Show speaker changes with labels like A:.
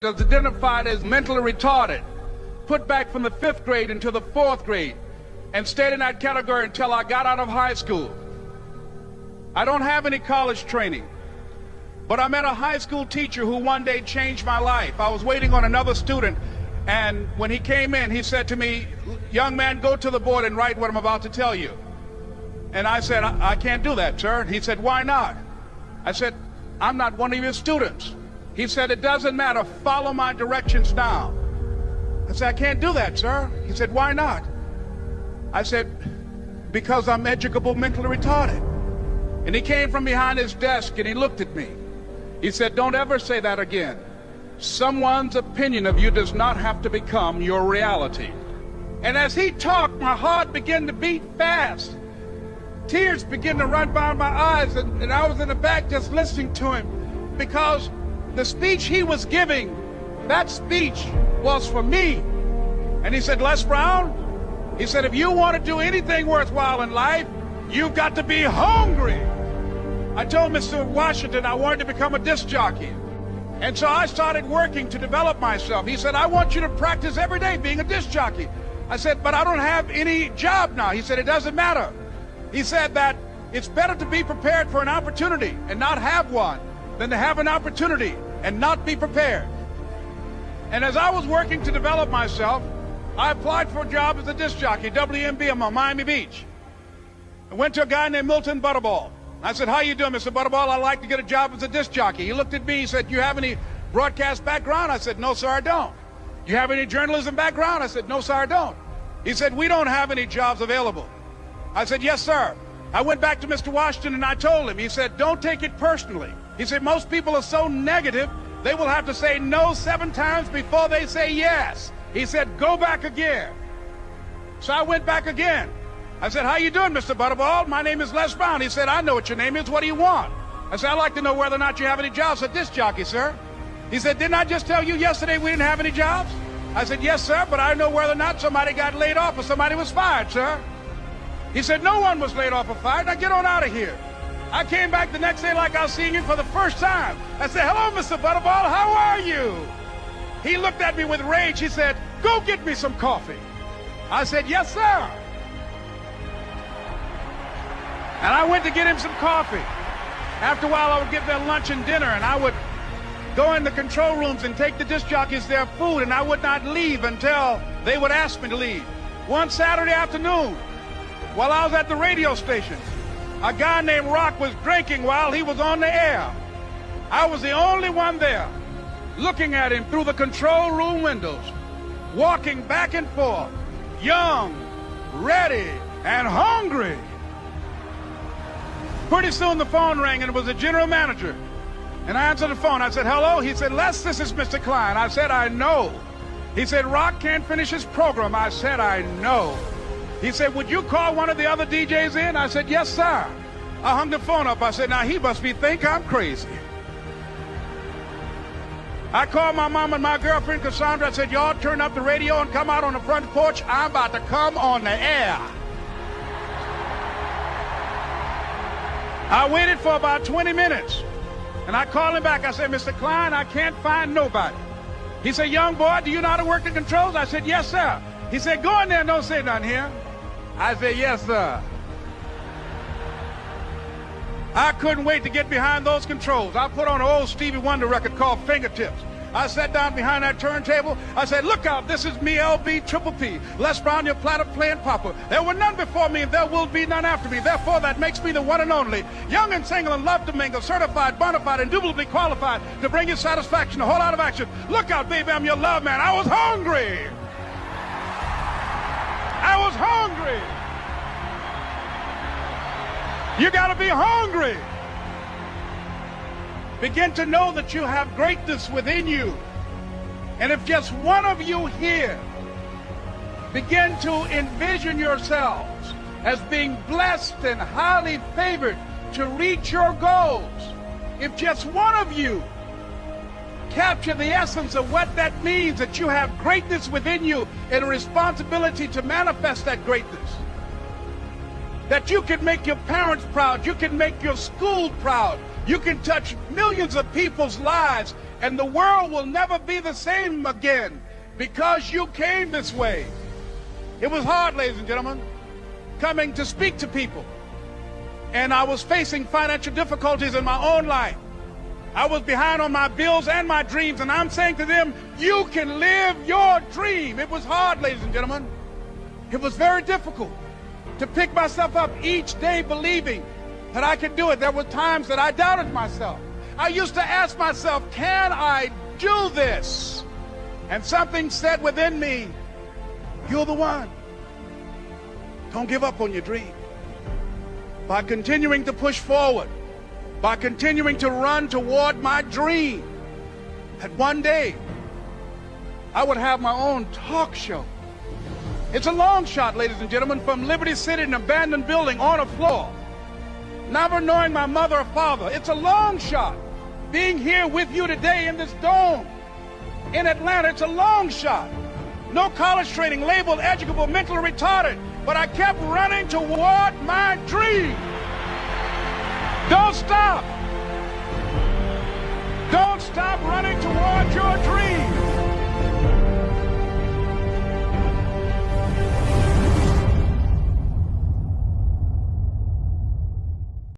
A: was identified as mentally retarded, put back from the 5th grade into the 4th grade, and stayed in that category until I got out of high school. I don't have any college training, but I met a high school teacher who one day changed my life. I was waiting on another student, and when he came in, he said to me, "Young man, go to the board and write what I'm about to tell you." And I said, I can't do that, sir. He said, "Why not?" I said, "I'm not one of your students." He said, "It doesn't matter. Follow my directions now." I said, "I can't do that, sir." He said, "Why not?" I said, "Because I'm educable mentally retarded." And he came from behind his desk and he looked at me. He said, "Don't ever say that again. Someone's opinion of you does not have to become your reality." And as he talked, my heart began to beat fast. Tears began to run down my eyes, and I was in the back just listening to him, because the speech he was giving, that speech was for me. And he said, "Les Brown," he said, "if you want to do anything worthwhile in life, you've got to be hungry." I told Mr. Washington I wanted to become a disc jockey. And so I started working to develop myself. He said, "I want you to practice every day being a disc jockey." I said, "But I don't have any job now." He said, "It doesn't matter." He said that it's better to be prepared for an opportunity and not have one than to have an opportunity and not be prepared. And as I was working to develop myself, I applied for a job as a disc jockey, WMB, on Miami Beach. I went to a guy named Milton Butterball. I said, "How you doing, Mr. Butterball? I'd like to get a job as a disc jockey." He looked at me, he said, "You have any broadcast background?" I said, "No, sir, I don't." "You have any journalism background?" I said, "No, sir, I don't." He said, "We don't have any jobs available." I said, "Yes, sir." I went back to Mr. Washington and I told him. He said, "Don't take it personally." He said, "Most people are so negative, they will have to say no 7 times before they say yes." He said, "Go back again." So I went back again. I said, "How you doing, Mr. Butterball? My name is Les Brown." He said, "I know what your name is. What do you want?" I said, "I'd like to know whether or not you have any jobs as a disc jockey, sir." He said, "Didn't I just tell you yesterday we didn't have any jobs?" I said, "Yes, sir, but I know whether or not somebody got laid off or somebody was fired, sir." He said, "No one was laid off or fired. Now get on out of here." I came back the next day like I was seeing him for the first time. I said, "Hello, Mr. Butterball, how are you?" He looked at me with rage. He said, "Go get me some coffee." I said, "Yes, sir." And I went to get him some coffee. After a while, I would get their lunch and dinner, and I would go in the control rooms and take the disc jockeys their food, and I would not leave until they would ask me to leave. One Saturday afternoon, while I was at the radio station, a guy named Rock was drinking while he was on the air. I was the only one there, looking at him through the control room windows, walking back and forth, young, ready, and hungry. Pretty soon the phone rang, and it was the general manager. And I answered the phone. I said, "Hello?" He said, "Les, this is Mr. Klein." I said, "I know." He said, "Rock can't finish his program." I said, "I know." He said, "Would you call one of the other DJs in?" I said, "Yes, sir." I hung the phone up. I said, "Now he must think I'm crazy." I called my mom and my girlfriend, Cassandra. I said, "Y'all turn up the radio and come out on the front porch. I'm about to come on the air." I waited for about 20 minutes, and I called him back. I said, "Mr. Klein, I can't find nobody." He said, "Young boy, do you know how to work the controls?" I said, "Yes, sir." He said, "Go in there and don't say nothing here." I said, "Yes, sir." I couldn't wait to get behind those controls. I put on an old Stevie Wonder record called Fingertips. I sat down behind that turntable. I said, "Look out, this is me, LB Triple P, Les Brown, your platter playing papa. There were none before me, and there will be none after me. Therefore, that makes me the one and only. Young and single and love to mingle, certified, bona fide, indubitably qualified to bring you satisfaction, a whole lot of action. Look out, baby, I'm your love man." I was hungry. I was hungry. You got to be hungry. Begin to know that you have greatness within you. And if just one of you here begin to envision yourselves as being blessed and highly favored to reach your goals, if just one of you capture the essence of what that means, that you have greatness within you and a responsibility to manifest that greatness, that you can make your parents proud, you can make your school proud, you can touch millions of people's lives And the world will never be the same again because you came this way. It was hard, ladies and gentlemen, coming to speak to people. And I was facing financial difficulties in my own life. I was behind on my bills and my dreams, and I'm saying to them, you can live your dream. It was hard, ladies and gentlemen. It was very difficult to pick myself up each day believing that I could do it. There were times that I doubted myself. I used to ask myself, can I do this? And something said within me, you're the one. Don't give up on your dream. By continuing to push forward, by continuing to run toward my dream, that one day I would have my own talk show. It's a long shot, ladies and gentlemen, from Liberty City, an abandoned building on a floor, never knowing my mother or father. It's a long shot. Being here with you today in this dome in Atlanta, it's a long shot. No college training, labeled educable, mentally retarded, but I kept running toward my dream. Don't stop. Don't stop running toward your dream.